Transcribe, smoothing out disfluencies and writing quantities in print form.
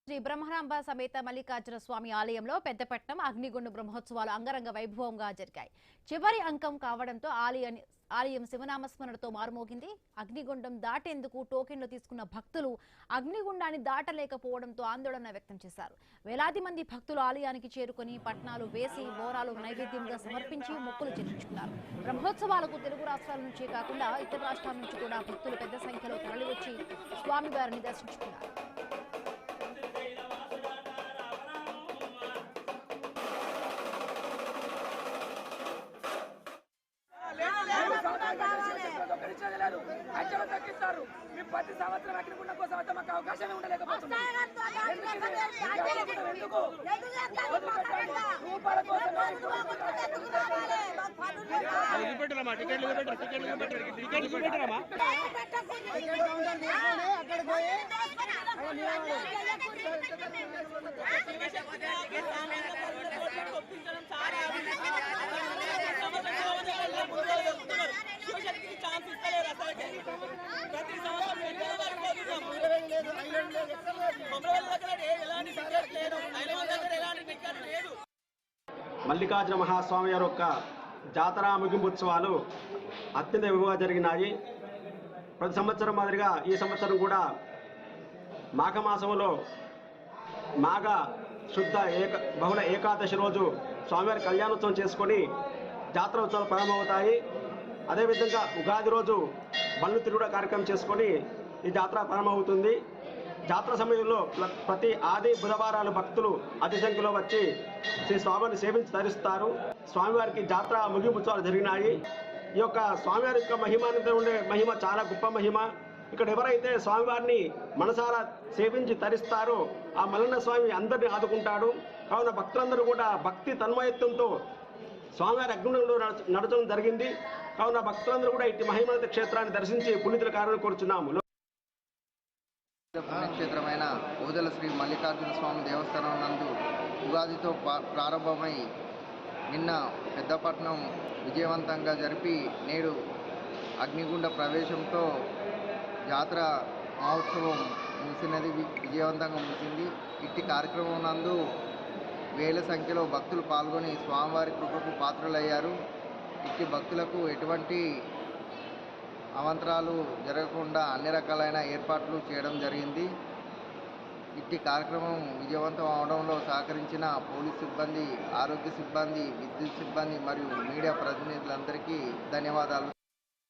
శ్రీ బ్రహ్మరాంబ సమేత మల్లికార్జున స్వామి ఆలయంలో పెద్దపట్నం అగ్నిగుండం బ్రహ్మోత్సవాలు అంగరంగ వైభవంగా జరిగాయి. చివరి అంకం కావడంతో ఆలయం శివనామస్మరణతో మారుమోగింది. అగ్నిగుండం దాటేందుకు టోకెన్లు తీసుకున్న భక్తులు అగ్నిగుండాన్ని దాటలేకపోవడంతో ఆందోళన వ్యక్తం చేశారు. వేలాది మంది భక్తులు ఆలయానికి చేరుకుని పట్నాలు వేసి బోరాలు నైవేద్యంగా సమర్పించి మొక్కులు చెల్లించుకున్నారు. బ్రహ్మోత్సవాలకు తెలుగు రాష్ట్రాల నుంచే కాకుండా ఇతర రాష్ట్రాల నుంచి కూడా భక్తులు పెద్ద సంఖ్యలో తరలివచ్చి స్వామివారిని దర్శించుకున్నారు. ప్రతి సంవత్సరం అగ్నిగుండం కోసం అయితే మాకు అవకాశమే ఉండలేకపోతుంది. మల్లికార్జున మహాస్వామి వారి యొక్క జాతర ముగింపు ఉత్సవాలు అత్యంత వైభవంగా జరిగినాయి. ప్రతి సంవత్సరం మాదిరిగా ఈ సంవత్సరం కూడా మాఘమాసంలో మాఘ శుద్ధ బహుళ ఏకాదశి రోజు స్వామివారి కళ్యాణోత్సవం చేసుకొని జాతర ఉత్సవాలు ప్రారంభమవుతాయి. అదేవిధంగా ఉగాది రోజు బళ్ళు తిరుగుడ కార్యక్రమం చేసుకొని ఈ జాతర ప్రారంభమవుతుంది. జాతర సమయంలో ప్రతి ఆది బుధవారాలు భక్తులు అతి సంఖ్యలో వచ్చి శ్రీ స్వామిని సేవించి ధరిస్తారు. స్వామివారికి జాతర ముగింపు ఉత్సవాలు జరిగినాయి. ఈ యొక్క స్వామివారి యొక్క మహిమానందరూ ఉండే మహిమ చాలా గొప్ప మహిమ. ఇక్కడ ఎవరైతే స్వామివారిని మనసారా సేవించి తరిస్తారో ఆ మల్లన్న స్వామి అందరినీ ఆదుకుంటాడు. కావున భక్తులందరూ కూడా భక్తి తన్మయత్వంతో స్వామివారి అగ్నిగుండంలో నడచడం జరిగింది. కావున భక్తులందరూ కూడా ఇటు మహిమానంద క్షేత్రాన్ని దర్శించి పుణ్యతుల కారణం కోరుచున్నాము. పుణ్యక్షేత్రమైన ఓదెల శ్రీ మల్లికార్జున స్వామి దేవస్థానం నందు ఉగాదితో ప్రారంభమై నిన్న పెద్దపట్నం విజయవంతంగా జరిపి నేడు అగ్నిగుండ ప్రవేశంతో జాతర మహోత్సవం ముగిసినది, విజయవంతంగా ముగిసింది. ఇట్టి కార్యక్రమం నందు వేల సంఖ్యలో భక్తులు పాల్గొని స్వామివారి కృపకు పాత్రలయ్యారు. ఇట్టి భక్తులకు ఎటువంటి అవాంతరాలు జరగకుండా అన్ని రకాలైన ఏర్పాట్లు చేయడం జరిగింది. ఇట్టి కార్యక్రమం విజయవంతం అవడంలో సహకరించిన పోలీస్ సిబ్బంది, ఆరోగ్య సిబ్బంది, విద్యుత్ సిబ్బంది మరియు మీడియా ప్రతినిధులందరికీ ధన్యవాదాలు.